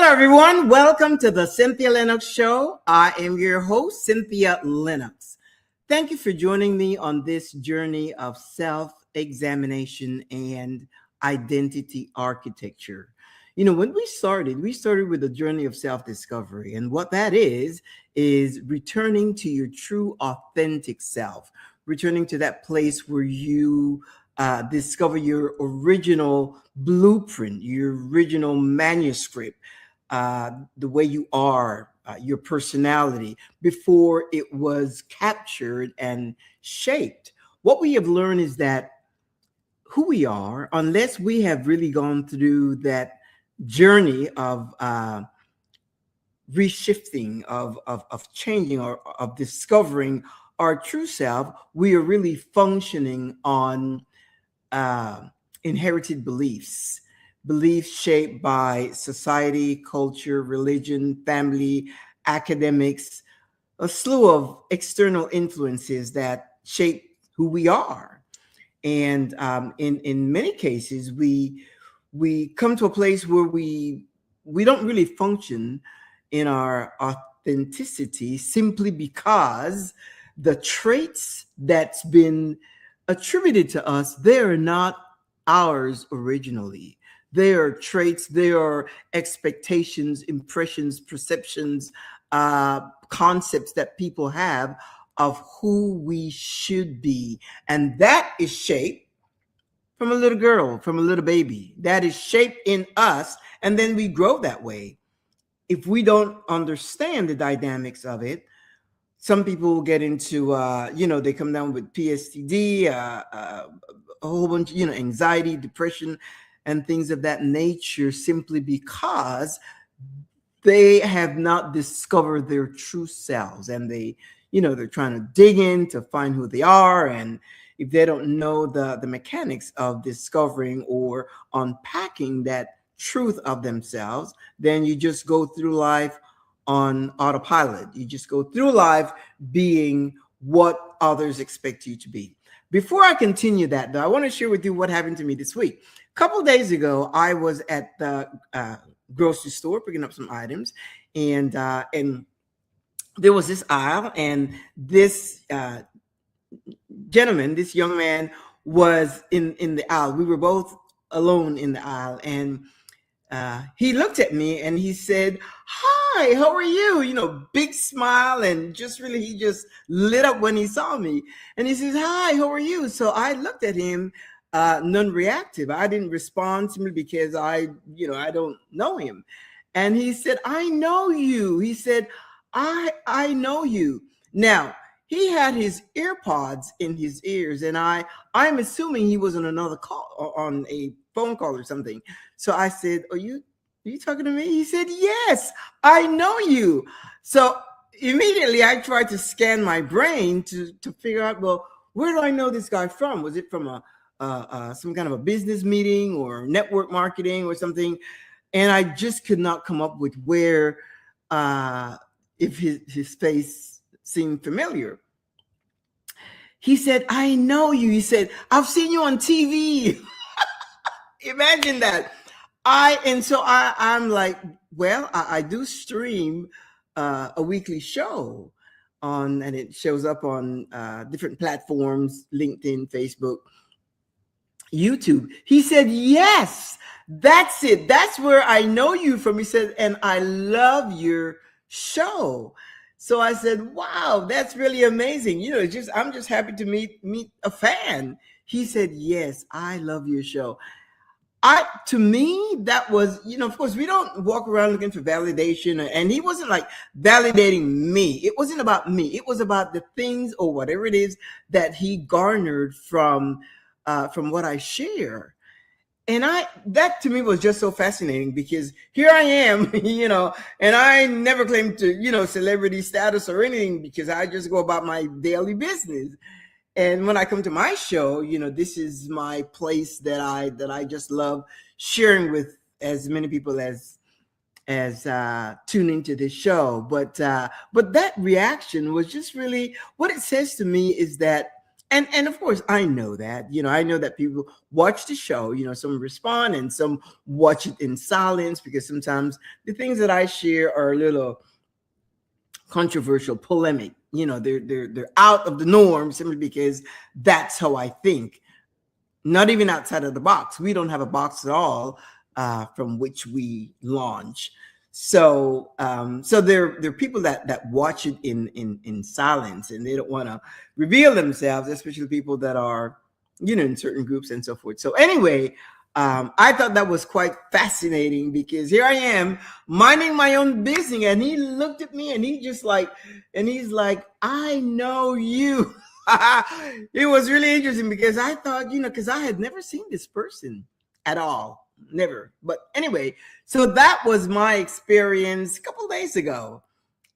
Hello, everyone. Welcome to the Cynthia Linox Show. I am your host, Cynthia Linox. Thank you for joining me on this journey of self-examination and identity architecture. When we started with the journey of self-discovery. And what that is returning to your true, authentic self, returning to that place where you discover your original blueprint, your original manuscript, the way you are, your personality, before it was captured and shaped. What we have learned is that who we are, unless we have really gone through that journey of reshifting, of changing, or of discovering our true self, we are really functioning on inherited beliefs shaped by society, culture, religion, family, academics, a slew of external influences that shape who we are. And in many cases, we come to a place where we don't really function in our authenticity simply because the traits that's been attributed to us, they're not ours originally. They are traits, they are expectations, impressions, perceptions, concepts that people have of who we should be. And that is shaped from a little girl, from a little baby. That is shaped in us. And then we grow that way. If we don't understand the dynamics of it, some people get into, they come down with PSTD, a whole bunch, anxiety, depression, and things of that nature simply because they have not discovered their true selves, and they're trying to dig in to find who they are. And if they don't know the mechanics of discovering or unpacking that truth of themselves, then you just go through life on autopilot. You just go through life being what others expect you to be. Before I continue that, though, I want to share with you what happened to me this week. A couple of days ago, I was at the grocery store picking up some items, and there was this aisle, and this gentleman, this young man, was in the aisle. We were both alone in the aisle, and he looked at me and he said, "Hi, how are you?" Big smile, and he just lit up when he saw me. And he says, "Hi, how are you?" So I looked at him, non-reactive. I didn't respond simply because I don't know him. And he said, "I know you." He said, I know you. Now, he had his earpods in his ears, and I'm assuming he was on another call, on a phone call or something. So I said, Are you talking to me?" He said, "Yes, I know you." So immediately I tried to scan my brain to figure out, well, where do I know this guy from? Was it from some kind of a business meeting or network marketing or something? And I just could not come up with where, if his face seemed familiar. He said, "I know you." He said, "I've seen you on TV." Imagine that. I'm like, well, I do stream a weekly show and it shows up on different platforms: LinkedIn, Facebook, YouTube. He said, "Yes, that's it. That's where I know you from." He said, "And I love your show." So I said, "Wow, that's really amazing. I'm just happy to meet a fan." He said, "Yes, I love your show." To me, that was, of course, we don't walk around looking for validation, and he wasn't like validating me. It wasn't about me. It was about the things or whatever it is that he garnered from what I share. And that to me was just so fascinating, because here I am, and I never claimed to, celebrity status or anything, because I just go about my daily business. And when I come to my show, this is my place that I just love sharing with as many people as tune into this show. But that reaction was just really, what it says to me is that And of course I know that, I know that people watch the show, some respond and some watch it in silence, because sometimes the things that I share are a little controversial, polemic. They're out of the norm, simply because that's how I think. Not even outside of the box. We don't have a box at all, from which we launch. So there are people that watch it in silence, and they don't want to reveal themselves, especially people that are, in certain groups and so forth. So anyway, I thought that was quite fascinating, because here I am minding my own business, and he looked at me and he's like, I know you. It was really interesting, because I thought, because I had never seen this person at all. Never. But anyway, so that was my experience a couple of days ago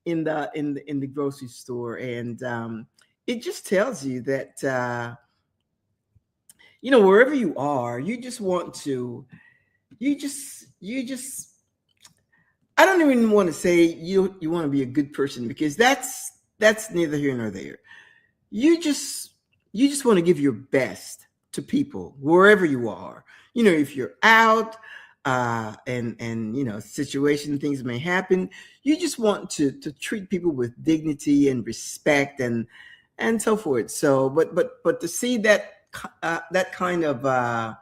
in the grocery store. And it just tells you that wherever you are, you just want to, you just I don't even want to say you want to be a good person, because that's neither here nor there. You just want to give your best to people wherever you are. If you're out, and situation, things may happen, you just want to treat people with dignity and respect, and so forth. So but to see that kind of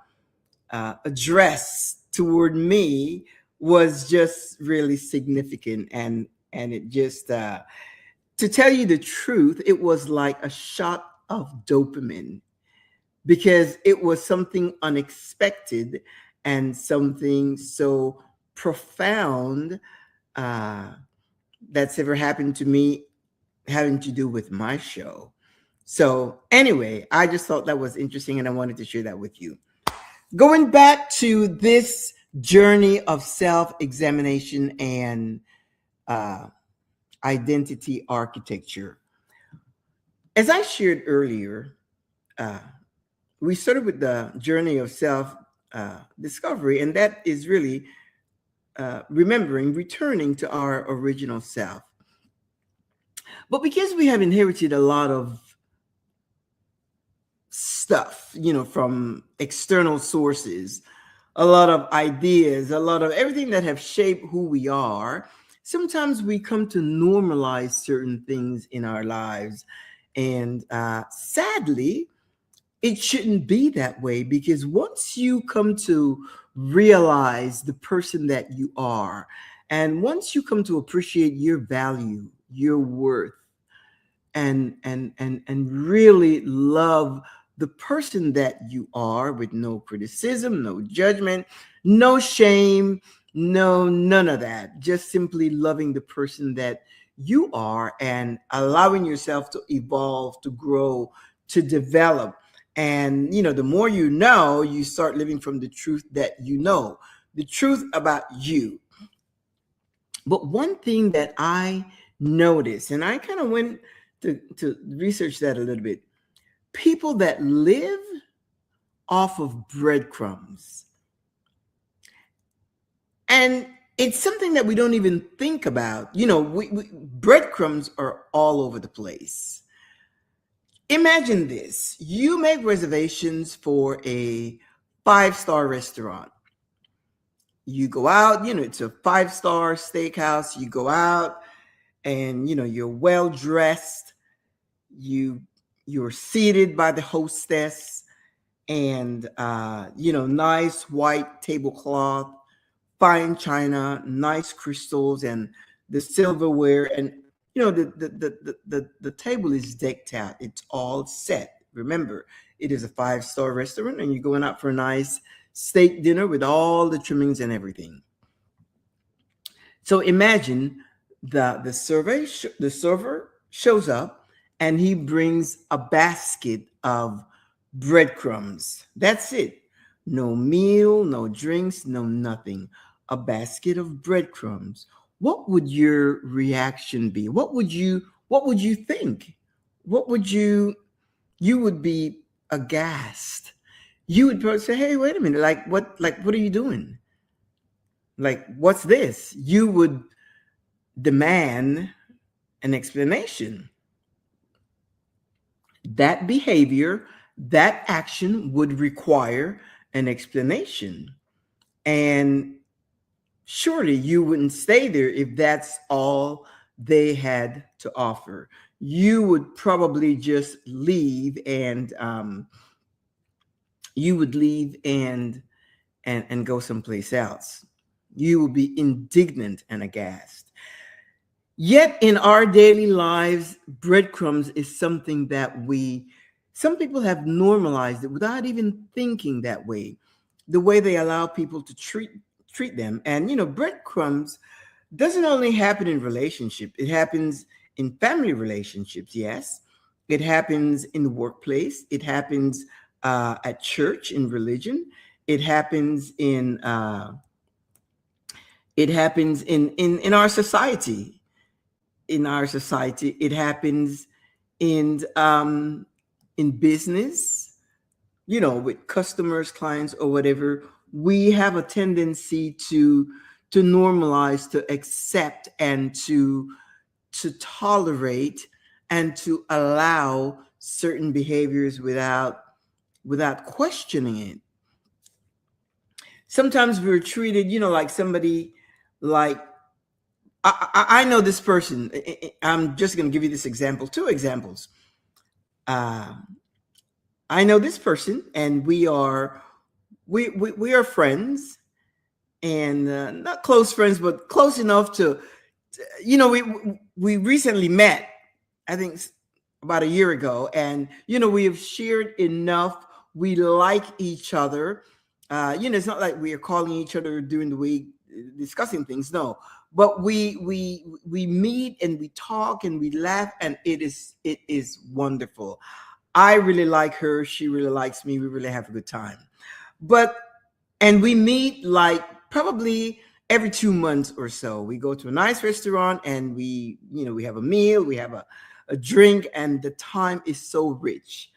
address toward me was just really significant, and it just to tell you the truth, it was like a shot of dopamine, because it was something unexpected and something so profound, uh, that's ever happened to me, having to do with my show. So anyway, I just thought that was interesting, and I wanted to share that with you. Going back to this journey of self-examination and uh, identity architecture, as I shared earlier, uh, we started with the journey of self discovery, and that is really remembering, returning to our original self. But because we have inherited a lot of stuff, from external sources, a lot of ideas, a lot of everything that have shaped who we are, sometimes we come to normalize certain things in our lives. And sadly, it shouldn't be that way, because once you come to realize the person that you are, and once you come to appreciate your value, your worth, and really love the person that you are, with no criticism, no judgment, no shame, none of that, just simply loving the person that you are, and allowing yourself to evolve, to grow, to develop. And the more you start living from the truth that the truth about you. But one thing that I noticed, and I kind of went to research that a little bit, people that live off of breadcrumbs. And it's something that we don't even think about. Breadcrumbs are all over the place. Imagine this: you make reservations for a 5-star restaurant. You go out, it's a 5-star steakhouse. You go out, and you're well dressed. You're seated by the hostess, and nice white tablecloth, fine china, nice crystals, and the silverware, and the table is decked out. It's all set. Remember, it is a 5-star restaurant, and you're going out for a nice steak dinner with all the trimmings and everything. So imagine the server shows up, and he brings a basket of breadcrumbs. That's it. No meal, no drinks, no nothing. A basket of breadcrumbs. What would your reaction be? What would you think? What would you would be aghast. You would probably say, "Hey, wait a minute. Like what are you doing? Like, what's this?" You would demand an explanation. that behavior, that action would require an explanation. And surely you wouldn't stay there if that's all they had to offer. You would probably just leave, and you would leave and go someplace else. You would be indignant and aghast. Yet in our daily lives, breadcrumbs is something that some people have normalized it without even thinking that way. The way they allow people to treat them. And breadcrumbs doesn't only happen in relationship. It happens in family relationships, yes. It happens in the workplace. It happens at church, in religion. It happens in our society. In our society, it happens in business, with customers, clients, or whatever. We have a tendency to normalize, to accept, and to tolerate, and to allow certain behaviors without questioning it. Sometimes we're treated, like somebody, like I know this person. I'm just going to give you this example, two examples. I know this person, and we are friends, and not close friends, but close enough to, we recently met, I think about a year ago, and we have shared enough. We like each other. It's not like we are calling each other during the week discussing things. No, but we meet and we talk and we laugh, and it is wonderful. I really like her. She really likes me. We really have a good time. And we meet like probably every 2 months or so. We go to a nice restaurant, and we have a meal, we have a drink, and the time is so rich.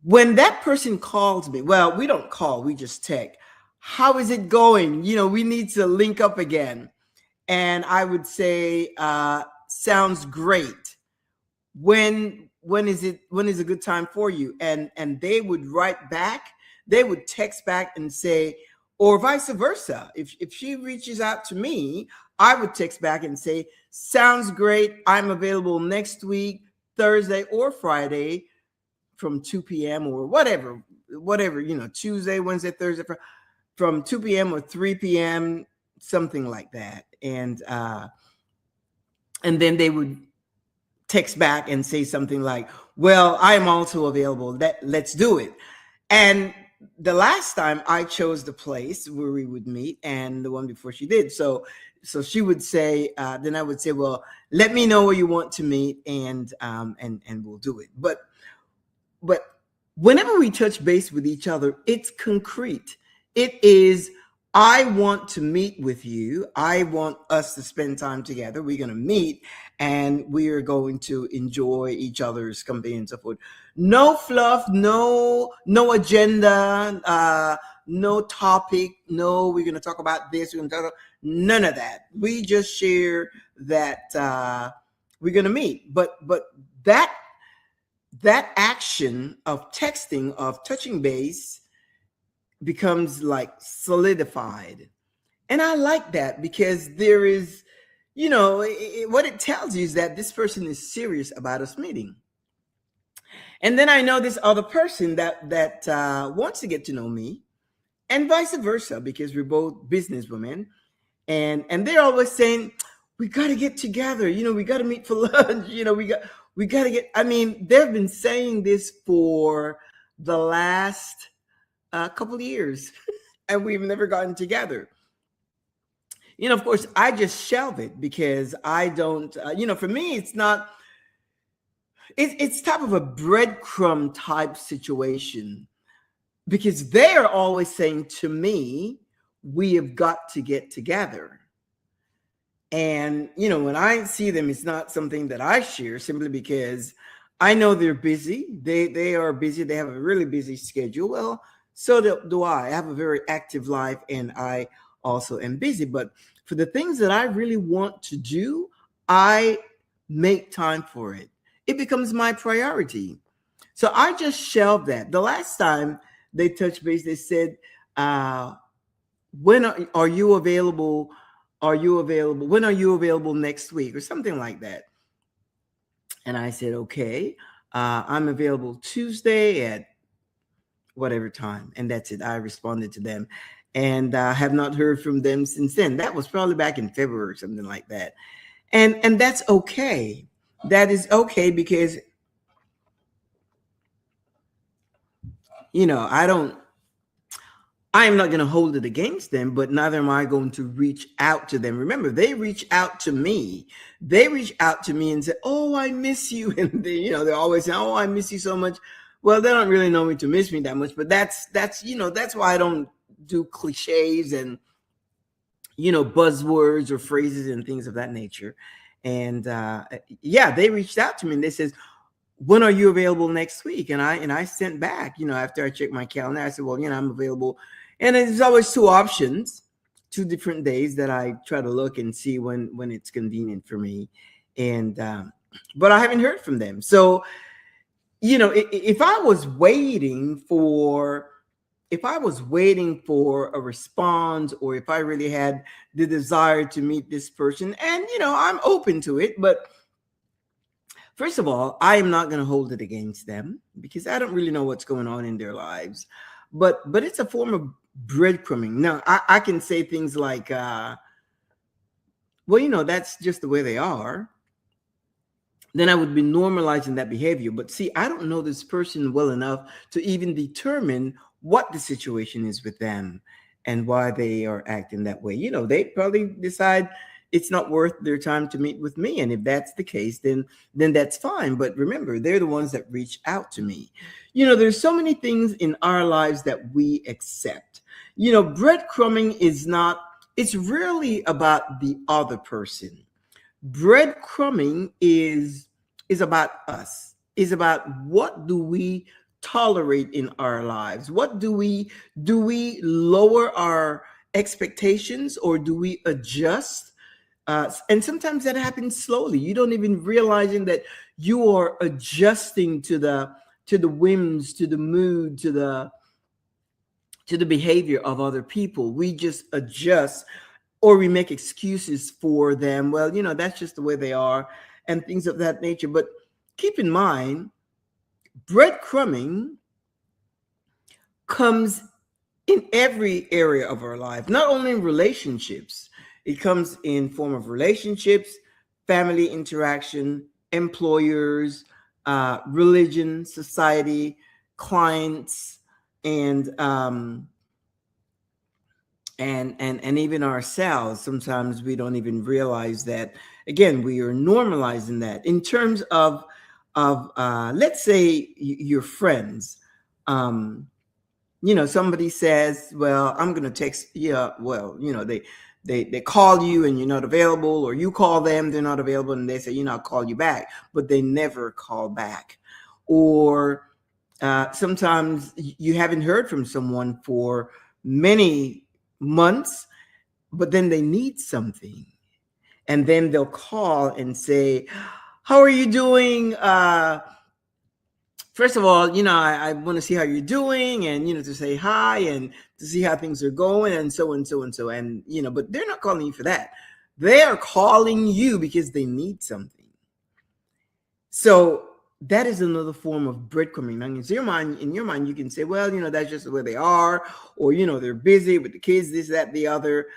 When that person calls me, well, we don't call, we just text. How is it going? We need to link up again. And I would say, sounds great. When is a good time for you? And they would write back, they would text back and say, or vice versa. If she reaches out to me, I would text back and say, sounds great. I'm available next week, Thursday or Friday from 2 p.m. or whatever, Tuesday, Wednesday, Thursday, from 2 p.m. or 3 p.m., something like that. And then they would text back and say something like, well, I'm also available. Let's do it. And the last time I chose the place where we would meet, and the one before she did. So she would say, then I would say, well, let me know where you want to meet, and we'll do it. But whenever we touch base with each other, it's concrete. It is, I want to meet with you. I want us to spend time together. We're going to meet, and we are going to enjoy each other's company and so forth. No fluff, no agenda, no topic. No, we're going to talk about this. We're going to talk about none of that. We just share that we're going to meet. But that action of texting, of touching base, becomes like solidified. And I like that, because there is, what it tells you is that this person is serious about us meeting. And then I know this other person that wants to get to know me, and vice versa, because we're both businesswomen, and they're always saying, we got to get together, we got to meet for lunch, we got to get, they've been saying this for the last couple of years, and we've never gotten together. Of course, I just shelve it, because I don't, for me, it's not, it's type of a breadcrumb type situation, because they are always saying to me, we have got to get together. And, when I see them, it's not something that I share, simply because I know they're busy. They are busy. They have a really busy schedule. Well, so do I. I have a very active life, and I also am busy. But for the things that I really want to do, I make time for it. it becomes my priority. So I just shelved that. The last time they touched base, they said, when are you available? Are you available? When are you available next week or something like that? And I said, okay, I'm available Tuesday at whatever time. And that's it. I responded to them and have not heard from them since then. That was probably back in February or something like that. And that's okay. That is okay because, I am not going to hold it against them, but neither am I going to reach out to them. Remember, they reach out to me. They reach out to me and say, "Oh, I miss you," and they're always saying, "Oh, I miss you so much." Well, they don't really know me to miss me that much, but that's why I don't do cliches and buzzwords or phrases and things of that nature. And yeah, they reached out to me and they says, when are you available next week? And I sent back, after I checked my calendar, I said, well, I'm available. And there's always two options, two different days that I try to look and see when it's convenient for me. And but I haven't heard from them. So, if I was waiting for a response, or if I really had the desire to meet this person, and I'm open to it, but first of all, I am not going to hold it against them because I don't really know what's going on in their lives. But it's a form of breadcrumbing. Now, I can say things like, well, that's just the way they are. Then I would be normalizing that behavior. But see, I don't know this person well enough to even determine what the situation is with them and why they are acting that way. They probably decide it's not worth their time to meet with me. And if that's the case, then that's fine. But remember, they're the ones that reach out to me. There's so many things in our lives that we accept. Breadcrumbing it's rarely about the other person. Breadcrumbing is about us, is about what do we tolerate in our lives. What do we lower our expectations, or do we adjust? And sometimes that happens slowly. You don't even realizing that you are adjusting to the whims, to the mood, to the behavior of other people. We just adjust, or we make excuses for them. Well, that's just the way they are, and things of that nature. But keep in mind, breadcrumbing comes in every area of our life, not only in relationships. It comes in form of relationships, family interaction, employers, religion, society, clients, and even ourselves. Sometimes we don't even realize that. Again, we are normalizing that. In terms of let's say your friends, somebody says, well, I'm going to text. Yeah, well, they call you and you're not available, or you call them, they're not available, and they say, I'll call you back, but they never call back. Or sometimes you haven't heard from someone for many months, but then they need something, and then they'll call and say, how are you doing? First of all, I want to see how you're doing, and to say hi and to see how things are going, and so and so and so. And but they're not calling you for that. They are calling you because they need something. So that is another form of breadcrumbing. Now, in your mind, you can say, well, that's just the way they are, or they're busy with the kids, this, that, the other.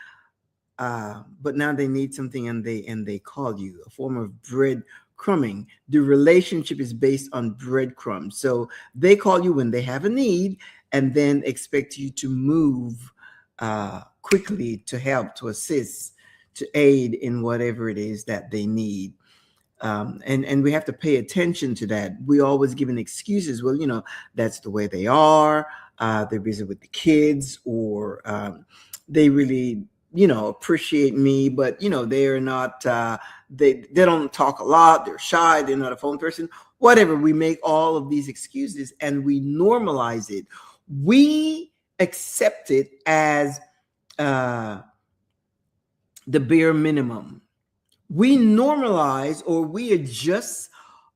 But now they need something, and they call you. A form of breadcrumbing. The relationship is based on breadcrumbs. So they call you when they have a need, and then expect you to move quickly to help, to assist, to aid in whatever it is that they need. And we have to pay attention to that. We always giving excuses. Well, that's the way they are. They're busy with the kids, or they really, appreciate me, but they're not. They don't talk a lot. They're shy. They're not a phone person. Whatever. We make all of these excuses and we normalize it. We accept it as the bare minimum. We normalize, or we adjust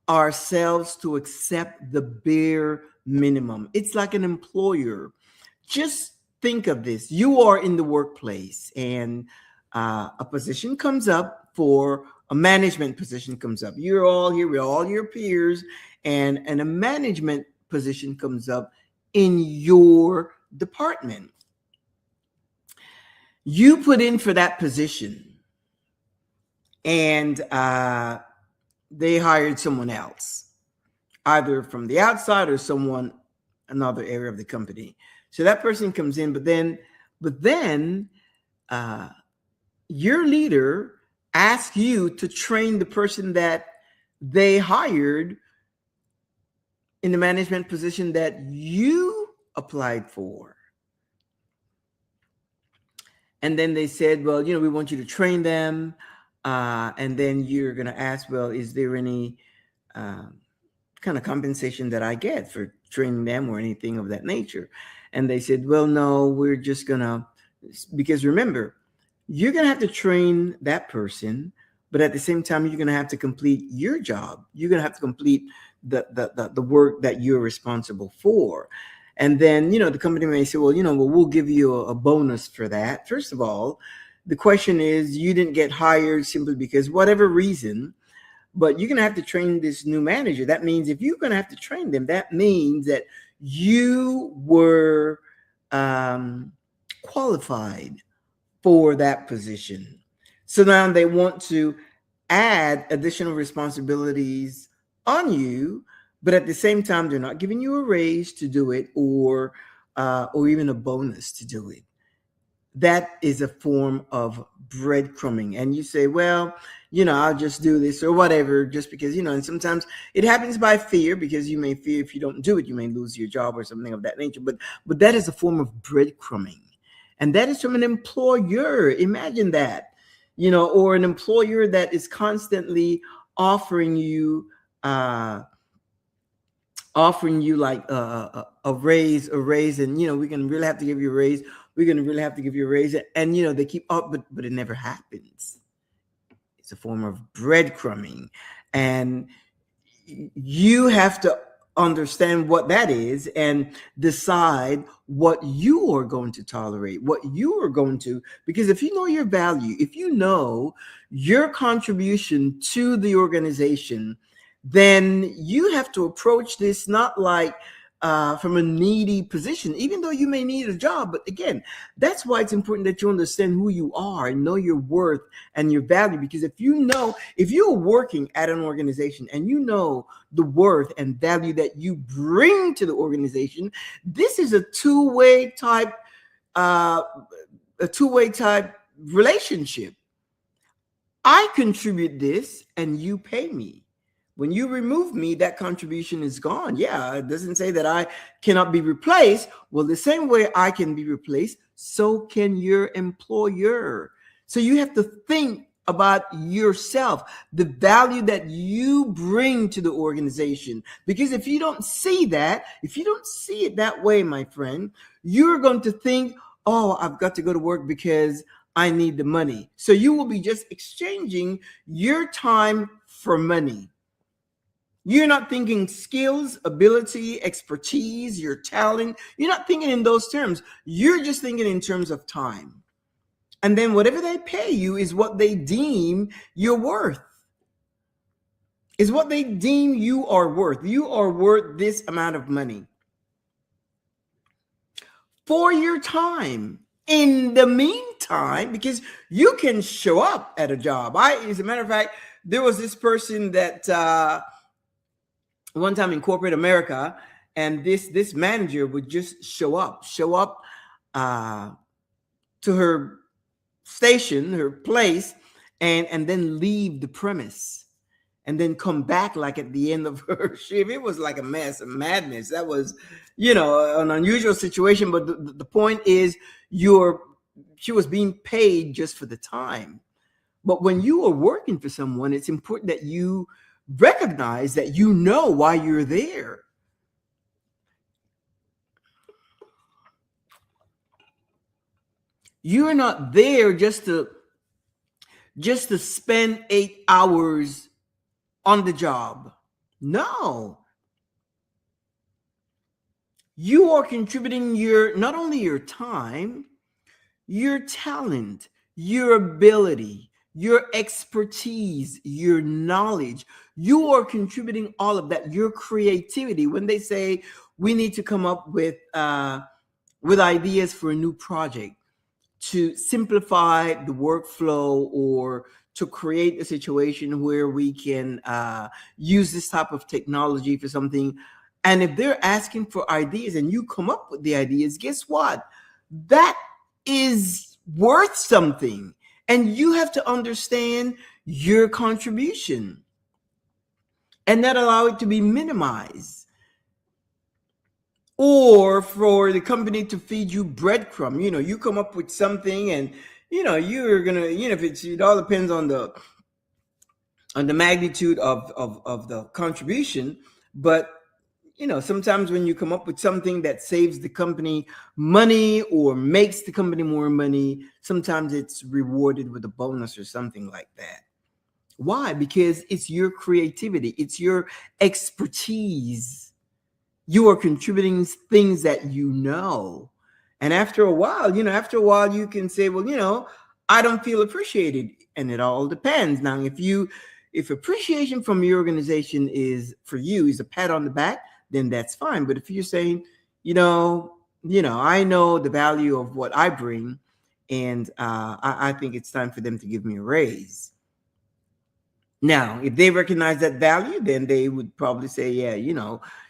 ourselves to accept the bare minimum. It's like an employer. Just think of this. You are in the workplace and a position comes up for a management position comes up. You're all here with all your peers, and a management position comes up in your department. You put in for that position and they hired someone else, either from the outside or someone another area of the company. So that person comes in, but then your leader asks you to train the person that they hired in the management position that you applied for. And then they said, well, we want you to train them. And then you're going to ask, well, is there any kind of compensation that I get for training them or anything of that nature? And they said, well, no, we're just going to, because remember, you're going to have to train that person, but at the same time, you're going to have to complete your job. You're going to have to complete the work that you're responsible for. And then, the company may say, well, we'll give you a bonus for that. First of all, the question is, you didn't get hired simply because whatever reason, but you're going to have to train this new manager. That means if you're going to have to train them, that means that you were qualified for that position. So now they want to add additional responsibilities on you, but at the same time, they're not giving you a raise to do it or even a bonus to do it. That is a form of breadcrumbing. And you say, well, I'll just do this or whatever, just because, and sometimes it happens by fear, because you may fear if you don't do it, you may lose your job or something of that nature. But that is a form of breadcrumbing. And that is from an employer. Imagine that, or an employer that is constantly offering you like a raise, and we're gonna really have to give you a raise. We're gonna really have to give you a raise, and they keep up, but it never happens. It's a form of breadcrumbing, and you have to understand what that is and decide what you are going to tolerate, what you are going to, because if you know your value, if you know your contribution to the organization, then you have to approach this not like from a needy position, even though you may need a job. But again, that's why it's important that you understand who you are and know your worth and your value. Because if you're working at an organization and you know the worth and value that you bring to the organization, this is a two-way type relationship. I contribute this and you pay me. When you remove me, that contribution is gone. Yeah, it doesn't say that I cannot be replaced. Well, the same way I can be replaced, so can your employer. So you have to think about yourself, the value that you bring to the organization. Because if you don't see that, if you don't see it that way, my friend, you're going to think, oh, I've got to go to work because I need the money. So you will be just exchanging your time for money. You're not thinking skills, ability, expertise, your talent. You're not thinking in those terms. You're just thinking in terms of time. And then whatever they pay you is what they deem you're worth. Is what they deem you are worth. You are worth this amount of money for your time. In the meantime, because you can show up at a job. As a matter of fact, there was this person that one time in corporate America, and this manager would just show up to her station, her place, and then leave the premise, and then come back like at the end of her shift. It was like a mess, a madness. That was, an unusual situation. But the point is, she was being paid just for the time. But when you are working for someone, it's important that you recognize that you know why you're there. You're not there just to spend 8 hours on the job. No, you are contributing your not only your time, your talent, your ability, your expertise, your knowledge. You are contributing all of that, your creativity. When they say we need to come up with ideas for a new project, to simplify the workflow or to create a situation where we can use this type of technology for something. And if they're asking for ideas and you come up with the ideas, guess what? That is worth something. And you have to understand your contribution and not allow it to be minimized, or for the company to feed you breadcrumb. You come up with something, and you're gonna, if it all depends on the magnitude of the contribution. But sometimes when you come up with something that saves the company money or makes the company more money, sometimes it's rewarded with a bonus or something like that. Why? Because it's your creativity, it's your expertise. You are contributing things that and after a while you can say, well, I don't feel appreciated. And it all depends. Now, if appreciation from your organization is for you is a pat on the back, then that's fine. But if you're saying, I know the value of what I bring, and I think it's time for them to give me a raise. Now, if they recognize that value, then they would probably say, yeah,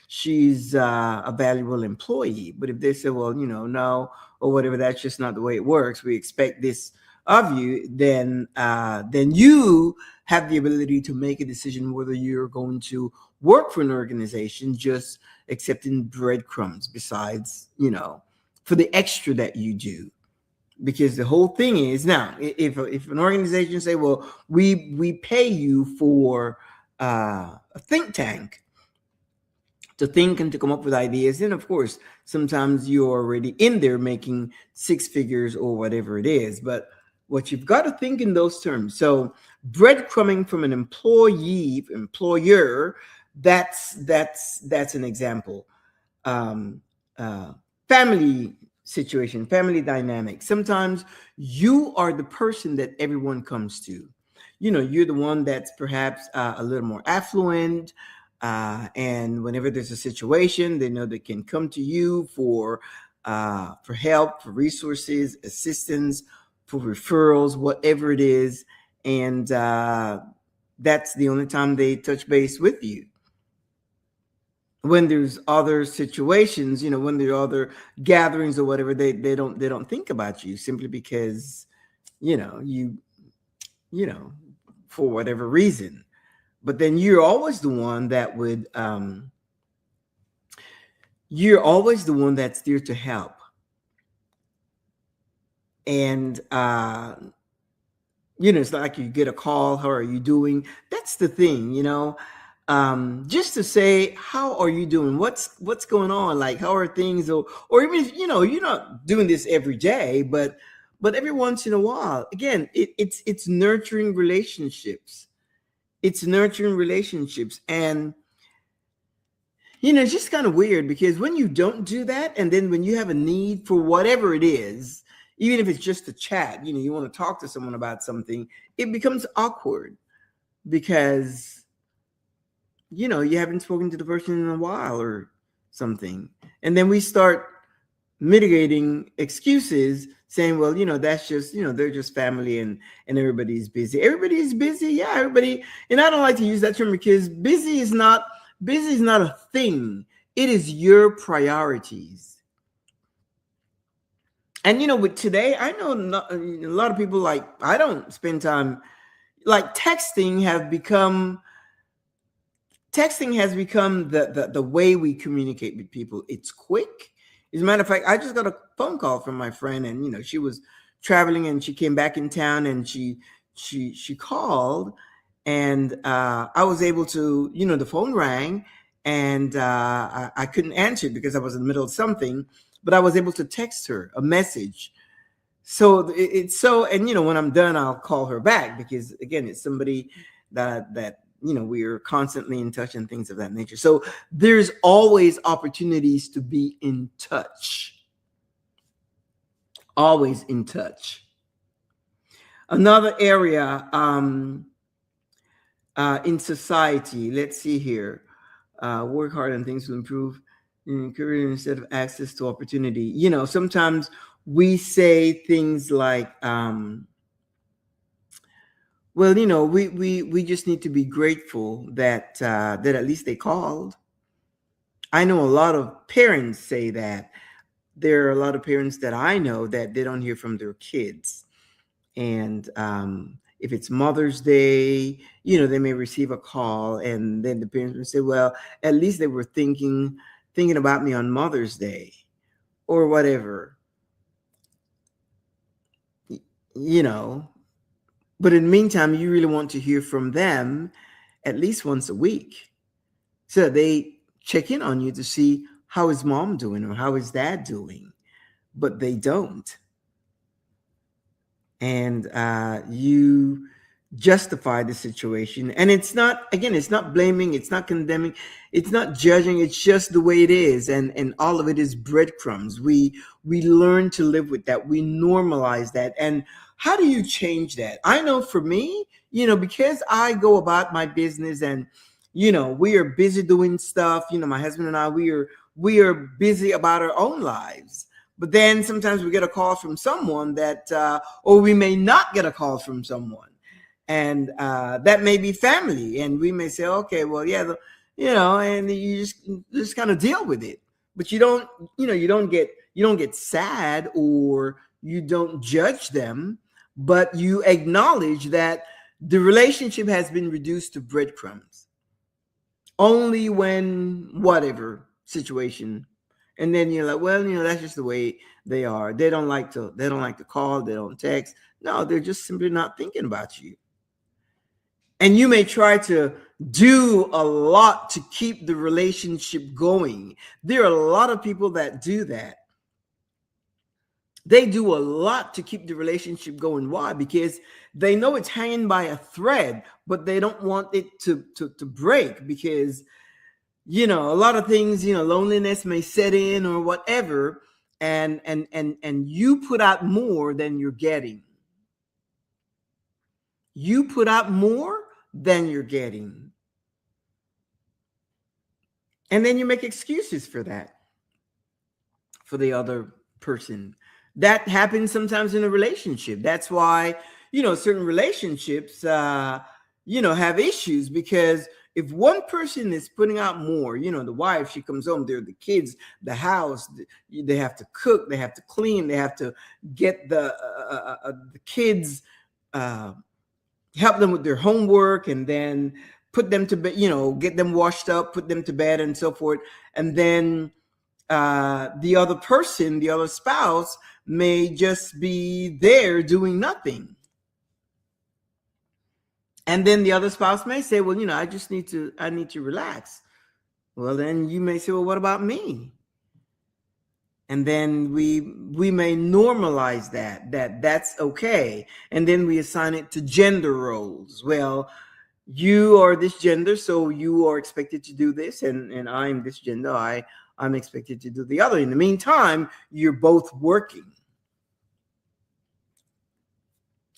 she's a valuable employee. But if they say, well, no, or whatever, that's just not the way it works. We expect this of you. Then you have the ability to make a decision whether you're going to work for an organization just accepting breadcrumbs besides, for the extra that you do. Because the whole thing is, now, if an organization say, well, we pay you for a think tank to think and to come up with ideas, then of course sometimes you're already in there making six figures or whatever it is. But what you've got to think in those terms. So breadcrumbing from an employer, that's an example. um, uh, Family situation, family dynamic. Sometimes you are the person that everyone comes to. You're the one that's perhaps a little more affluent. And whenever there's a situation, they know they can come to you for help, for resources, assistance, for referrals, whatever it is. And that's the only time they touch base with you. When there's other situations, when there are other gatherings or whatever, they don't think about you, simply because you for whatever reason. But then you're always the one that's there to help. And it's like you get a call, how are you doing? That's the thing. Just to say, how are you doing? What's going on? Like, how are things? Or even if, you're not doing this every day, but every once in a while. Again, it's nurturing relationships. It's nurturing relationships. And it's just kind of weird, because when you don't do that, and then when you have a need for whatever it is, even if it's just a chat, you want to talk to someone about something, it becomes awkward, because you haven't spoken to the person in a while or something. And then we start mitigating excuses, saying, well, that's just, they're just family, and everybody's busy. Everybody's busy. Yeah, everybody. And I don't like to use that term, because busy is not a thing. It is your priorities. And with today, I know a lot of people, like, I don't spend time, like, texting has become the way we communicate with people. It's quick. As a matter of fact, I just got a phone call from my friend, and she was traveling, and she came back in town, and she called, and I was able to, the phone rang, and I couldn't answer it because I was in the middle of something, but I was able to text her a message. So it's so, and when I'm done, I'll call her back, because again, it's somebody that we are constantly in touch and things of that nature. So there's always opportunities to be in touch, always in touch. Another area in society, let's see here, work hard on things to improve in career instead of access to opportunity. Sometimes we say things like, well, we just need to be grateful that at least they called. I know a lot of parents say that. There are a lot of parents that I know that they don't hear from their kids. And if it's Mother's Day, they may receive a call, and then the parents will say, well, at least they were thinking about me on Mother's Day or whatever, But in the meantime, you really want to hear from them at least once a week. So they check in on you to see how is mom doing or how is dad doing, but they don't. And you justify the situation. And it's not blaming, it's not condemning, it's not judging, it's just the way it is. And all of it is breadcrumbs. We learn to live with that. We normalize that. And how do you change that? I know for me, because I go about my business and, we are busy doing stuff, my husband and I, we are busy about our own lives. But then sometimes we get a call from someone that, or we may not get a call from someone. And that may be family. And we may say, okay, well, yeah, and you just kind of deal with it. But you don't get sad or you don't judge them, but you acknowledge that the relationship has been reduced to breadcrumbs. Only when whatever situation. And then you're like, well, that's just the way they are. They don't like to call, they don't text. No, they're just simply not thinking about you. And you may try to do a lot to keep the relationship going. There are a lot of people that do that. They do a lot to keep the relationship going. Why? Because they know it's hanging by a thread, but they don't want it to break because, a lot of things, loneliness may set in or whatever, and you put out more than you're getting. You put out more than you're getting. And then you make excuses for that, for the other person. That happens sometimes in a relationship. That's why, certain relationships, have issues, because if one person is putting out more, the wife, she comes home, there are the kids, the house, they have to cook, they have to clean, they have to get the kids, help them with their homework, and then put them to bed, get them washed up, put them to bed and so forth. And then the other person, the other spouse may just be there doing nothing. And then the other spouse may say, well, I need to relax. Well, then you may say, well, what about me? And then we may normalize that's okay. And then we assign it to gender roles. Well, you are this gender, so you are expected to do this, and I'm this gender, I'm expected to do the other. In the meantime, you're both working.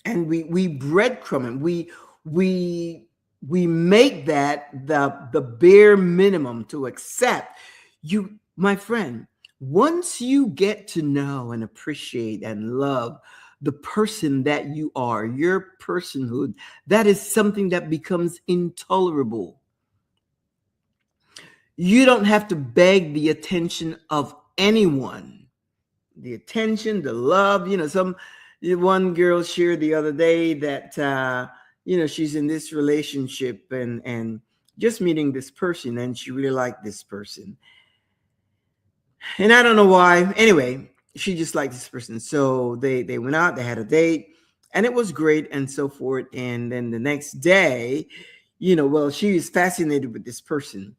And we breadcrumb it. We make that the bare minimum to accept. You, my friend, once you get to know and appreciate and love the person that you are, your personhood, that is something that becomes intolerable. You don't have to beg the attention of anyone. The attention, the love, one girl shared the other day that, she's in this relationship and just meeting this person, and she really liked this person. And I don't know why. Anyway, she just liked this person. So they went out, they had a date, and it was great and so forth. And then the next day, she was fascinated with this person.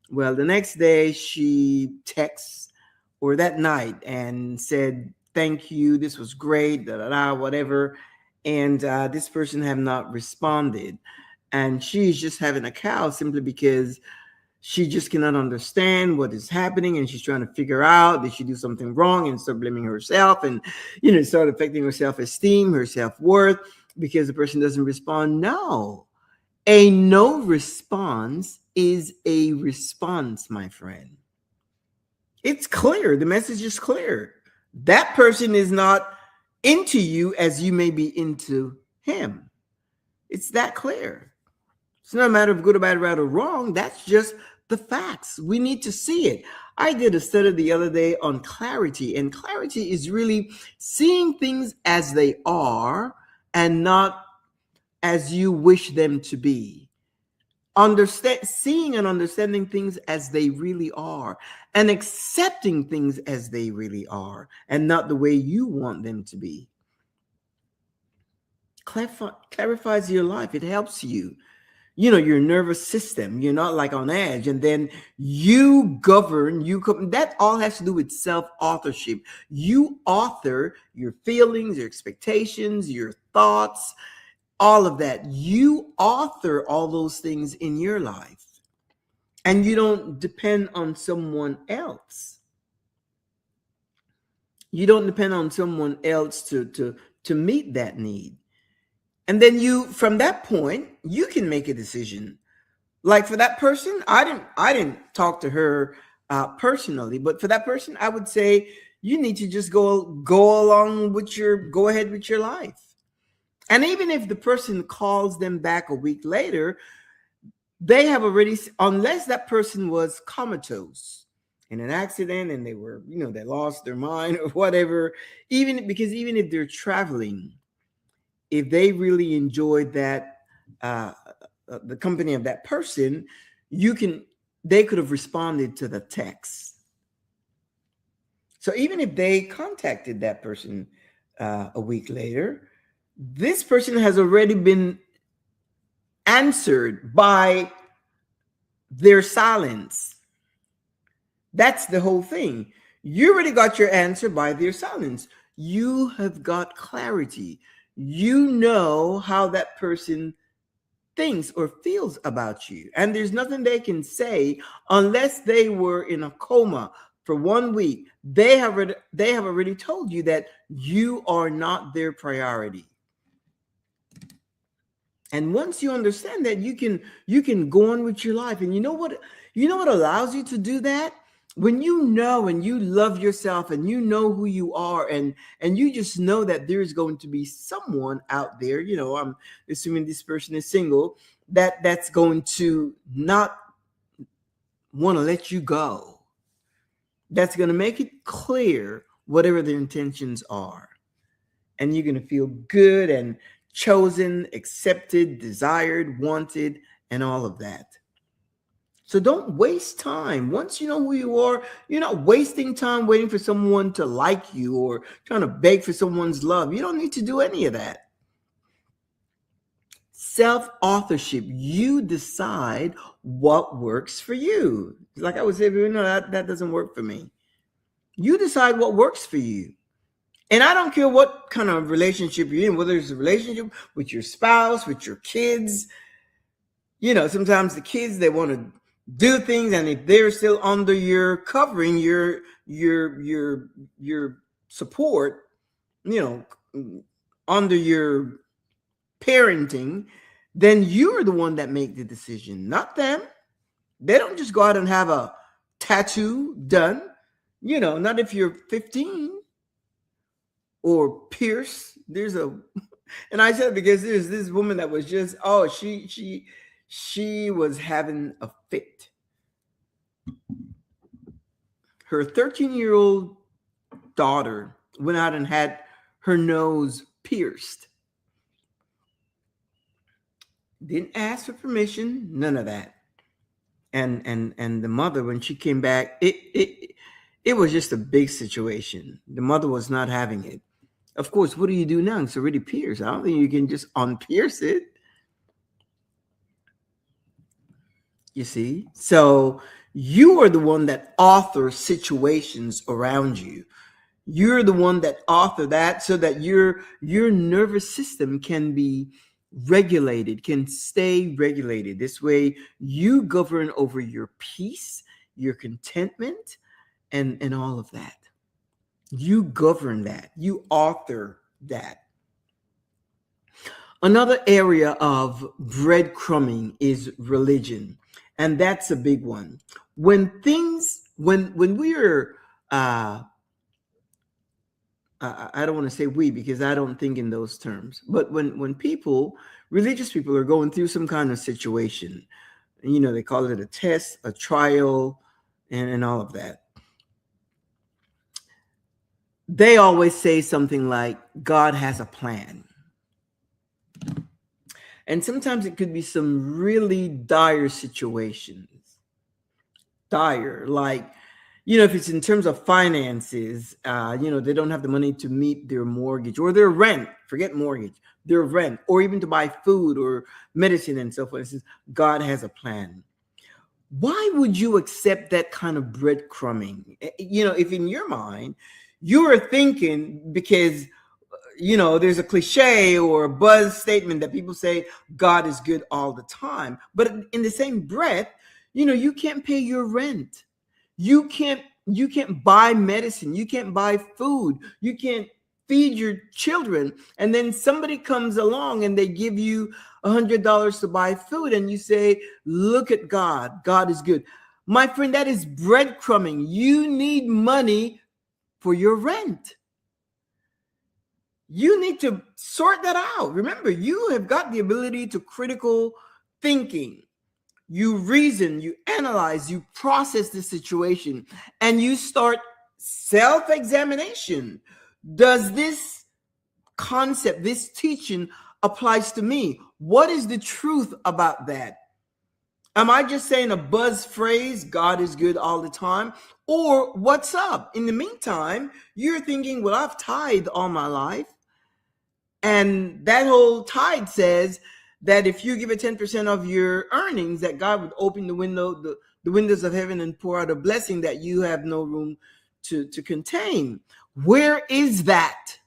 Well, the next day she texts, or that night, and said, thank you, this was great, whatever. And this person have not responded. and she is just having a cow simply because she just cannot understand what is happening, and she's trying to figure out, did she do something wrong, and start blaming herself, and start affecting her self-esteem, her self-worth, because the person doesn't respond. No, a no response is a response, my friend. It's clear. The message is clear. That person is not into you as you may be into him. It's that clear. It's not a matter of good or bad, right or wrong. That's just the facts. We need to see it. I did a study the other day on clarity, and clarity is really seeing things as they are and not as you wish them to be. Seeing and understanding things as they really are, and accepting things as they really are, and not the way you want them to be. Clarifies your life. It helps you. Your nervous system. You're not like on edge, and then you govern. That all has to do with self-authorship. You author your feelings, your expectations, your thoughts, all of that. You author all those things in your life, and you don't depend on someone else. You don't depend on someone else to meet that need. And then from that point, you can make a decision. Like for that person, I didn't talk to her personally, but for that person, I would say you need to just go ahead with your life. And even if the person calls them back a week later, they have already, unless that person was comatose in an accident and they were, they lost their mind or whatever, even if they're traveling, if they really enjoyed that, the company of that person, they could have responded to the text. So even if they contacted that person a week later, this person has already been answered by their silence. That's the whole thing. You already got your answer by their silence. You have got clarity. You know how that person thinks or feels about you. And there's nothing they can say unless they were in a coma for 1 week. They have already told you that you are not their priority. And once you understand that, you can go on with your life. And you know what allows you to do that? When you know and you love yourself and you know who you are, and you just know that there's going to be someone out there, I'm assuming this person is single, that's going to not want to let you go. That's going to make it clear whatever their intentions are. And you're going to feel good and chosen, accepted, desired, wanted, and all of that. So don't waste time. Once you know who you are, you're not wasting time waiting for someone to like you or trying to beg for someone's love. You don't need to do any of that. Self-authorship. You decide what works for you. Like I would say, that doesn't work for me. You decide what works for you. And I don't care what kind of relationship you're in, whether it's a relationship with your spouse, with your kids. Sometimes the kids, they want to do things, and if they're still under your covering, your support, under your parenting, then you're the one that make the decision, not them. They don't just go out and have a tattoo done, not if you're 15. Or pierce. And I said, because there's this woman that was just, she was having a fit. Her 13-year-old daughter went out and had her nose pierced. Didn't ask for permission, none of that. And the mother, when she came back, it was just a big situation. The mother was not having it. Of course, what do you do now? It's already pierced. I don't think you can just unpierce it. You see? So you are the one that authors situations around you. You're the one that author that so that your nervous system can be regulated, can stay regulated. This way you govern over your peace, your contentment, and all of that. You govern that. You author that. Another area of breadcrumbing is religion, and that's a big one. When we're I don't want to say we because I don't think in those terms, but when religious people are going through some kind of situation, they call it a test, a trial, and all of that. They always say something like, God has a plan. And sometimes it could be some really dire situations. Dire, like, if it's in terms of finances, they don't have the money to meet their mortgage or their rent, forget mortgage, their rent, or even to buy food or medicine and so forth. It says, God has a plan. Why would you accept that kind of breadcrumbing? If in your mind, you are thinking because there's a cliche or a buzz statement that people say God is good all the time. But in the same breath, you can't pay your rent. You can't buy medicine. You can't buy food. You can't feed your children. And then somebody comes along and they give you $100 to buy food. And you say, look at God. God is good. My friend, that is breadcrumbing. You need money for your rent. You need to sort that out. Remember, you have got the ability to critical thinking. You reason, you analyze, you process the situation, and you start self-examination. Does this concept, this teaching applies to me? What is the truth about that? Am I just saying a buzz phrase, God is good all the time? Or what's up? In the meantime, you're thinking, well, I've tithed all my life. And that whole tithe says that if you give it 10% of your earnings, that God would open the windows of heaven and pour out a blessing that you have no room to contain. Where is that?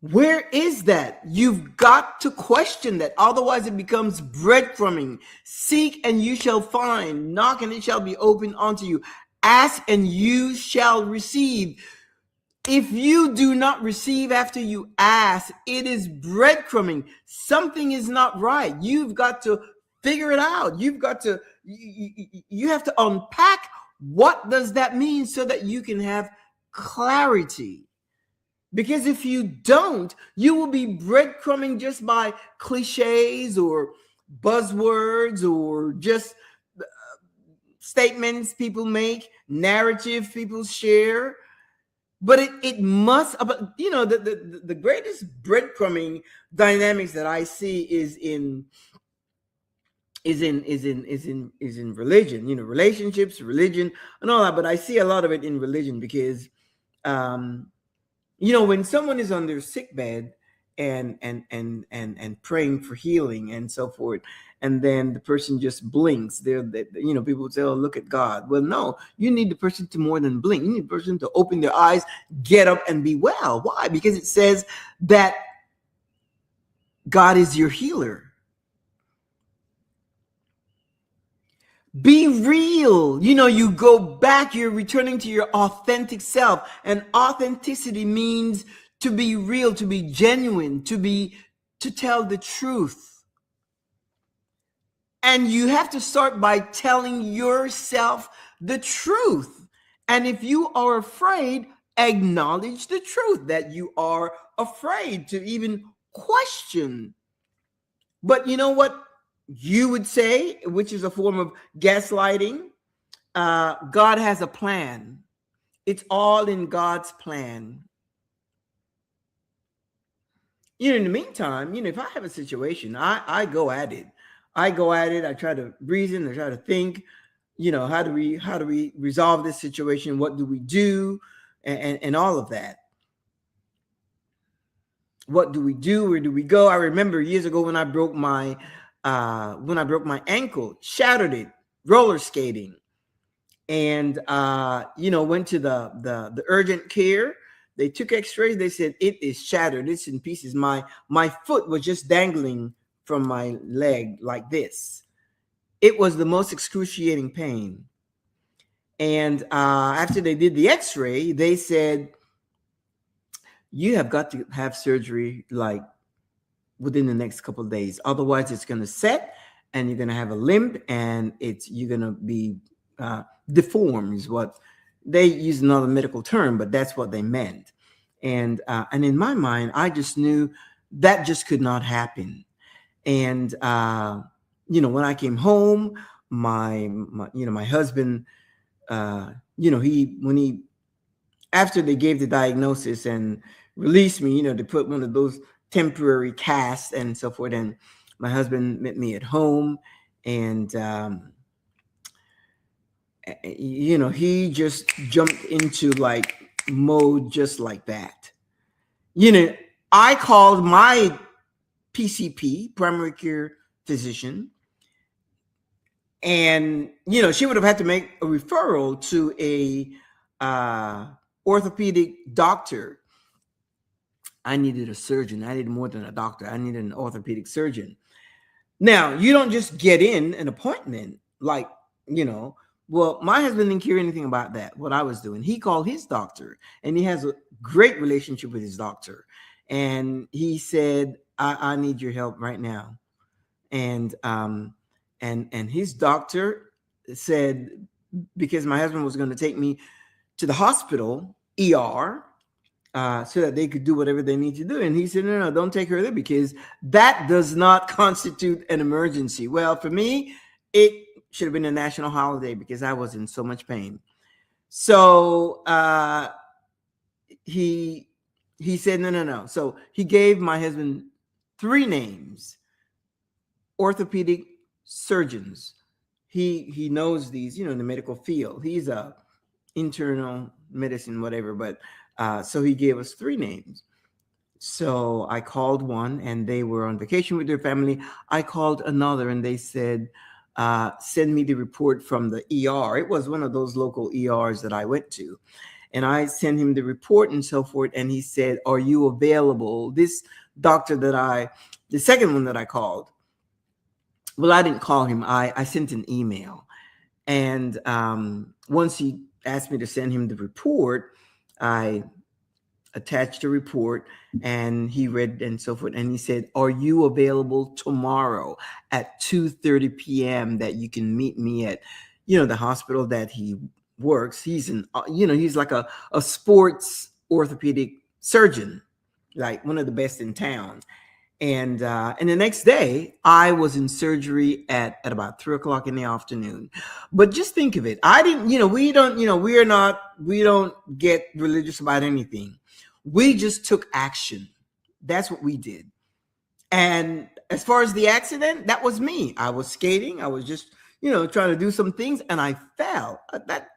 Where is that? You've got to question that. Otherwise, it becomes breadcrumbing. Seek and you shall find. Knock and it shall be opened unto you. Ask and you shall receive. If you do not receive after you ask, it is breadcrumbing. Something is not right. You've got to figure it out. You have to unpack what does that mean so that you can have clarity. Because if you don't, you will be breadcrumbing just by cliches or buzzwords or just statements people make, narrative people share. But it must, the greatest breadcrumbing dynamics that I see is in religion, relationships, religion, and all that. But I see a lot of it in religion because, when someone is on their sick bed and praying for healing and so forth, and then the person just blinks, people would say, oh, look at God. Well, no, you need the person to more than blink. You need the person to open their eyes, get up and be well. Why? Because it says that God is your healer. Be real. You go back, you're returning to your authentic self. And authenticity means to be real, to be genuine, to tell the truth. And you have to start by telling yourself the truth. And if you are afraid, acknowledge the truth that you are afraid to even question. But you know what you would say, which is a form of gaslighting? God has a plan. It's all in God's plan. In the meantime, if I have a situation, I go at it. I try to reason, I try to think, how do we resolve this situation? What do we do? And all of that. What do we do? Where do we go? I remember years ago when I broke my ankle, shattered it, roller skating. And, went to the urgent care. They took x-rays. They said, it is shattered. It's in pieces. My foot was just dangling from my leg like this. It was the most excruciating pain. And after they did the x-ray, they said, you have got to have surgery like within the next couple of days. Otherwise, it's going to set and you're going to have a limp and you're going to be deformed is what they use, another medical term, but that's what they meant. And in my mind, I just knew that just could not happen. And, when I came home, my husband, after they gave the diagnosis and released me, they put one of those temporary casts and so forth. And my husband met me at home, and he just jumped into like mode just like that. I called my PCP, primary care physician, and she would have had to make a referral to a orthopedic doctor. I needed a surgeon. I needed more than a doctor. I needed an orthopedic surgeon. Now, you don't just get in an appointment like, well, my husband didn't care anything about that, what I was doing. He called his doctor, and he has a great relationship with his doctor. And he said, I need your help right now. And his doctor said, because my husband was going to take me to the hospital, ER, so that they could do whatever they need to do. And he said, no, don't take her there because that does not constitute an emergency. Well, for me, it should have been a national holiday because I was in so much pain. So he said, no. So he gave my husband 3 names, orthopedic surgeons. He knows these, in the medical field. He's a internal medicine, whatever, but so he gave us 3 names. So I called one, and they were on vacation with their family. I called another, and they said, send me the report from the ER. It was one of those local ERs that I went to. And I sent him the report and so forth. And he said, are you available? This doctor the second one that I called, well, I didn't call him. I sent an email. And once he asked me to send him the report, I attached a report, and he read and so forth. And he said, are you available tomorrow at 2:30 p.m. that you can meet me at, the hospital that he works? He's he's like a sports orthopedic surgeon, like one of the best in town. And the next day I was in surgery at about 3:00 in the afternoon. But just think of it. I didn't, we don't get religious about anything. We just took action. That's what we did. And as far as the accident, that was me. I was skating. I was just, trying to do some things, and I fell.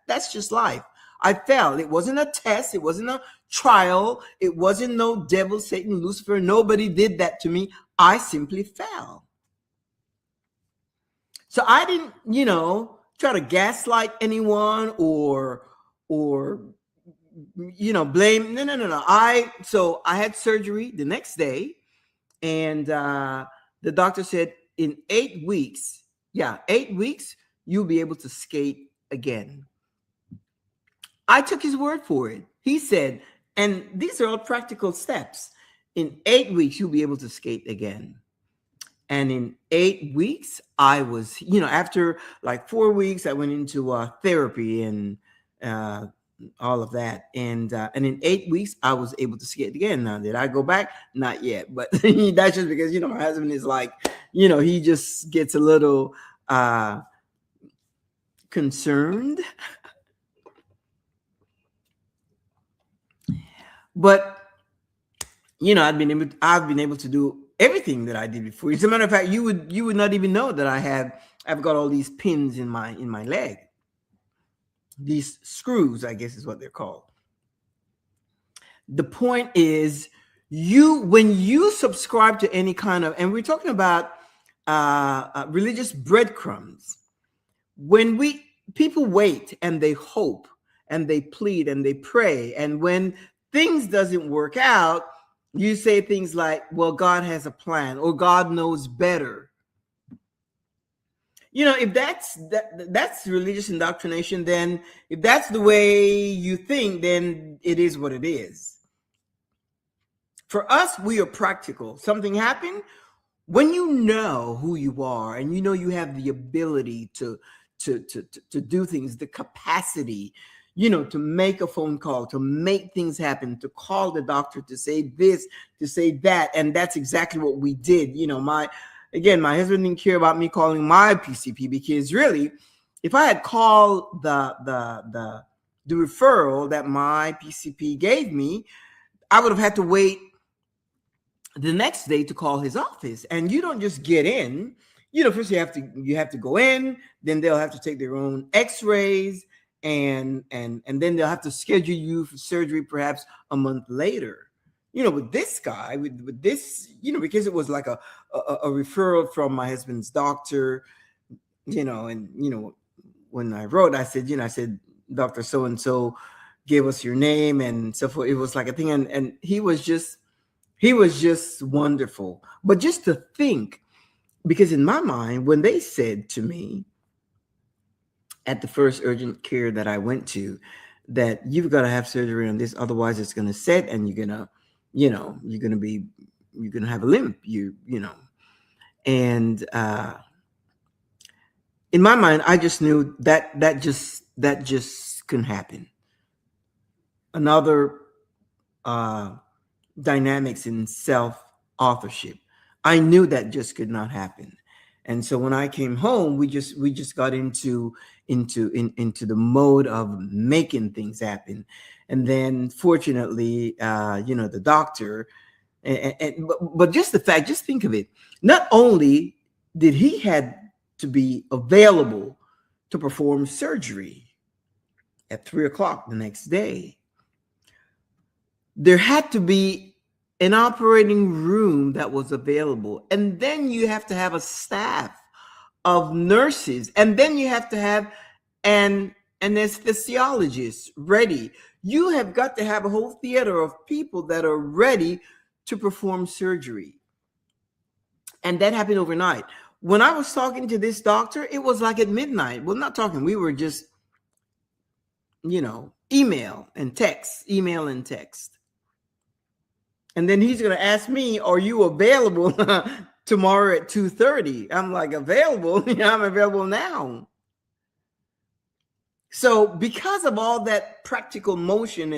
That's just life. I fell. It wasn't a test. It wasn't a trial. It wasn't no devil, Satan, Lucifer. Nobody did that to me. I simply fell. So I didn't, try to gaslight anyone or blame. No. I had surgery the next day, and the doctor said in 8 weeks, 8 weeks, you'll be able to skate again. I took his word for it. He said, and these are all practical steps. In 8 weeks, you'll be able to skate again. And in 8 weeks, I was, after like 4 weeks, I went into therapy and all of that. And in 8 weeks, I was able to skate again. Now, did I go back? Not yet. But that's just because, my husband is like, he just gets a little concerned. But I've been able to do everything that I did before. As a matter of fact, you would not even know that I've got all these pins in my leg. These screws, I guess is what they're called. The point is, when you subscribe to any kind of, and we're talking about religious breadcrumbs, when people wait and they hope and they plead and they pray, and when things doesn't work out, you say things like, well, God has a plan, or God knows better. If that's religious indoctrination, then if that's the way you think, then it is what it is. For us, we are practical. Something happened. When you know who you are and you have the ability to do things, the capacity, to make a phone call, to make things happen, to call the doctor, to say this, to say that. And that's exactly what we did. My husband didn't care about me calling my PCP, because really, if I had called the referral that my PCP gave me, I would have had to wait the next day to call his office. And you don't just get in. First you have to go in, then they'll have to take their own x-rays, and then they'll have to schedule you for surgery perhaps a month later. With this guy, with this, because it was like a referral from my husband's doctor, and when I wrote, I said, Dr. So-and-so gave us your name and so forth. It was like a thing. And he was just wonderful. But just to think, because in my mind, when they said to me at the first urgent care that I went to, that you've got to have surgery on this, otherwise it's going to set and you're going to have a limp, and in my mind, I just knew that just couldn't happen. Another dynamics in self-authorship. I knew that just could not happen. And so when I came home, we just got into the mode of making things happen. And then fortunately, the doctor, but just the fact, just think of it. Not only did he had to be available to perform surgery at 3:00 the next day, there had to be an operating room that was available. And then you have to have a staff of nurses. And then you have to have an anesthesiologist ready. You have got to have a whole theater of people that are ready to perform surgery. And that happened overnight. When I was talking to this doctor, it was like at midnight. Well, not talking. We were just, email and text. And then he's going to ask me, are you available tomorrow at 2:30? I'm like, available? I'm available now. So because of all that practical motion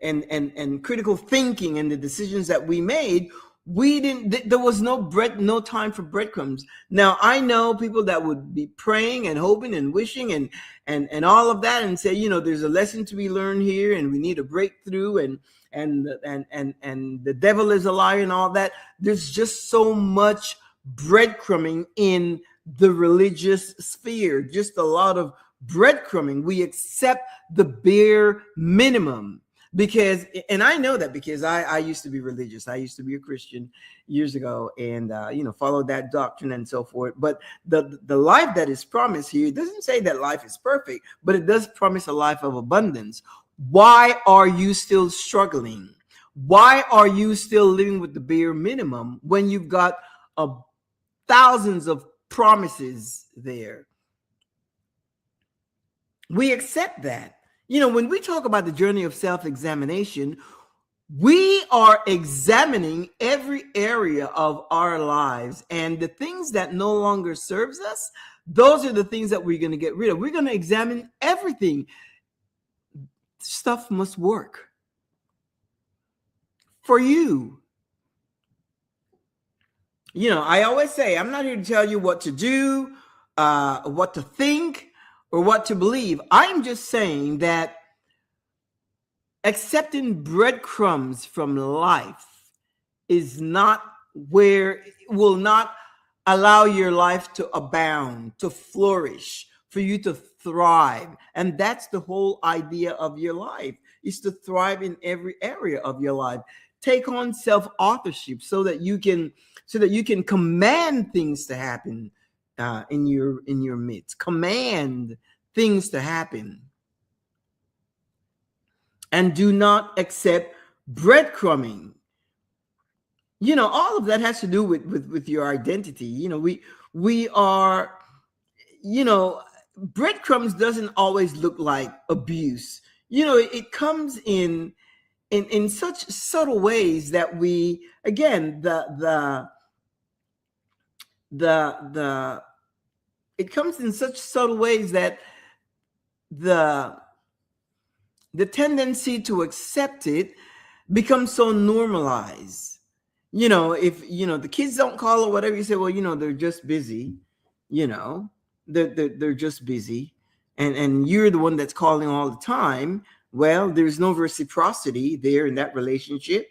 and critical thinking and the decisions that we made, there was no time for breadcrumbs. Now, I know people that would be praying and hoping and wishing and all of that, and say, there's a lesson to be learned here, and we need a breakthrough, and the devil is a liar and all that. There's just so much breadcrumbing in the religious sphere, just a lot of breadcrumbing. We accept the bare minimum. Because, and I know that because I used to be religious. I used to be a Christian years ago, and followed that doctrine and so forth. But the life that is promised here doesn't say that life is perfect, but it does promise a life of abundance. Why are you still struggling? Why are you still living with the bare minimum when you've got thousands of promises there? We accept that. When we talk about the journey of self-examination, we are examining every area of our lives, and the things that no longer serves us, those are the things that we're going to get rid of. We're going to examine everything. Stuff must work for you. I always say, I'm not here to tell you what to do, what to think, or what to believe. I'm just saying that accepting breadcrumbs from life is not where it will not allow your life to abound, to flourish, for you to thrive. And that's the whole idea of your life, is to thrive in every area of your life. Take on self-authorship so that you can command things to happen in your midst. Command things to happen. And do not accept breadcrumbing. All of that has to do with your identity. We are, you know, breadcrumbs doesn't always look like abuse. It comes in such subtle ways that we, again, the it comes in such subtle ways that the the tendency to accept it becomes so normalized. If the kids don't call or whatever, you say, well, they're just busy. you know they're just busy, and you're the one that's calling all the time. Well, there's no reciprocity there in that relationship.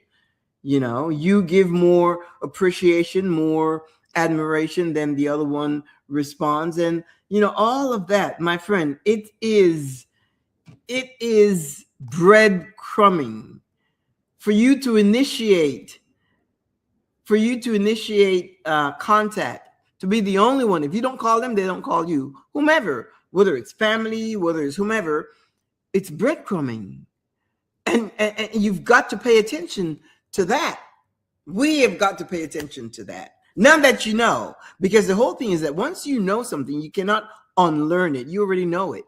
You give more appreciation, more admiration than the other one responds. And all of that, my friend, it is breadcrumbing for you to initiate contact, to be the only one. If you don't call them, they don't call you. Whomever, whether it's family, whether it's whomever, it's breadcrumbing. And you've got to pay attention to that. We have got to pay attention to that. Now that you know, because the whole thing is that once you know something, you cannot unlearn it. You already know it.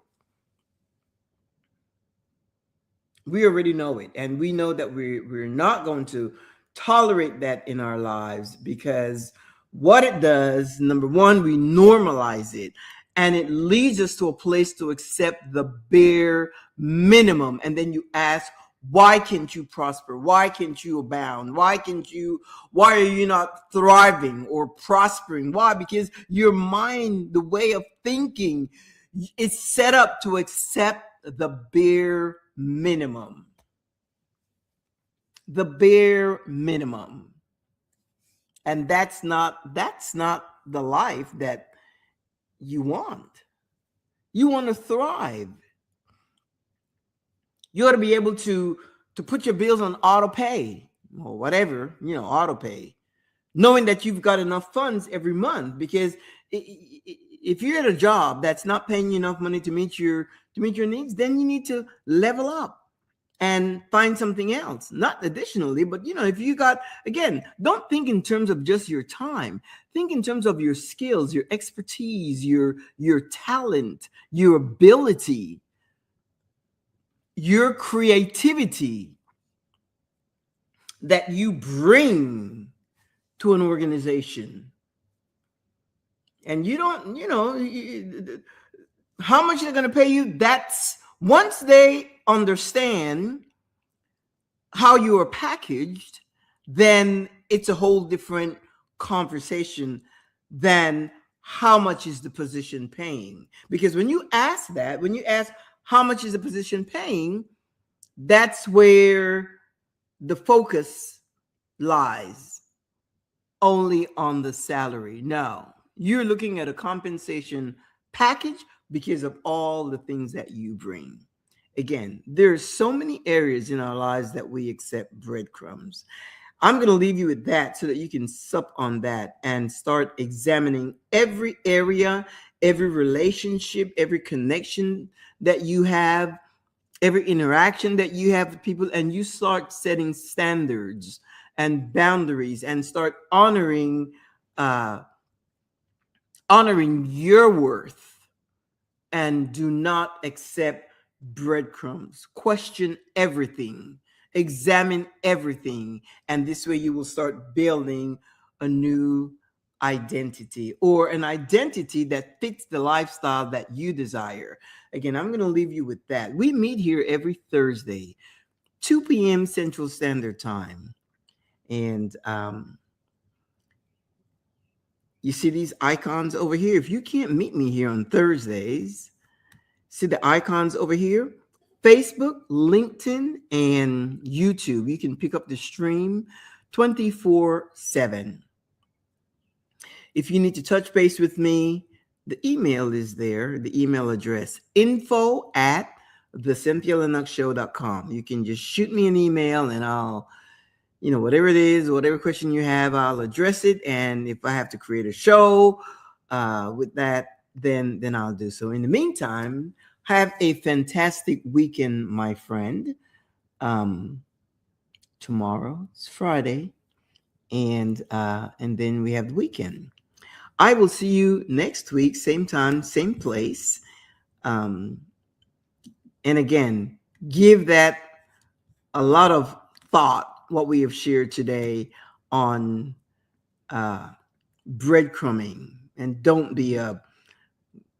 We already know it. And we know that we're not going to tolerate that in our lives, because what it does, number one, we normalize it, and it leads us to a place to accept the bare minimum. And then you ask, why can't you prosper? Why can't you abound? Why are you not thriving or prospering? Why? Because your mind, the way of thinking, is set up to accept the bare minimum. The bare minimum. And that's not the life that you want. You want to thrive. You ought to be able to put your bills on auto pay or whatever, auto pay, knowing that you've got enough funds every month. Because if you're at a job that's not paying you enough money to meet your needs, then you need to level up and find something else. Not additionally, but if you got, again, don't think in terms of just your time. Think in terms of your skills, your expertise, your talent, your ability, your creativity that you bring to an organization. And you don't, how much they're going to pay you, that's once they understand how you are packaged, then it's a whole different conversation than how much is the position paying. Because when you ask how much is the position paying, that's where the focus lies, only on the salary. No, you're looking at a compensation package because of all the things that you bring. Again, there's so many areas in our lives that we accept breadcrumbs. I'm going to leave you with that so that you can sup on that and start examining every area, every relationship, every connection that you have, every interaction that you have with people, and you start setting standards and boundaries and start honoring your worth, and do not accept breadcrumbs. Question everything, examine everything, and this way you will start building a new identity, or an identity that fits the lifestyle that you desire. Again, I'm going to leave you with that. We meet here every Thursday, 2 p.m. Central Standard Time. And you see these icons over here. If you can't meet me here on Thursdays, see the icons over here? Facebook, LinkedIn, and YouTube. You can pick up the stream 24/7. If you need to touch base with me, the email is there, the email address, info@thecynthialinoxshow.com. You can just shoot me an email, and I'll, whatever it is, whatever question you have, I'll address it. And if I have to create a show with that, then I'll do so. In the meantime, have a fantastic weekend, my friend. Tomorrow is Friday, and then we have the weekend. I will see you next week, same time, same place. Um, and again, give that a lot of thought. What we have shared today on uh, breadcrumbing, and don't be a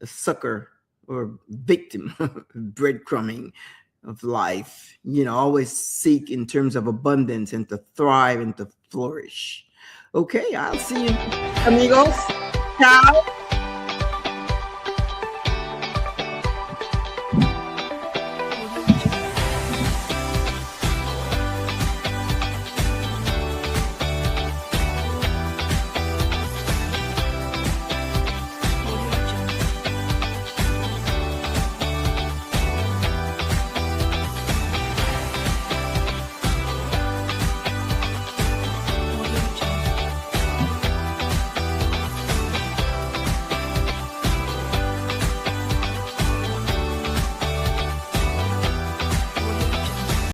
sucker or victim of breadcrumbing of life. Always seek in terms of abundance and to thrive and to flourish. Okay, I'll see you, amigos. Ciao.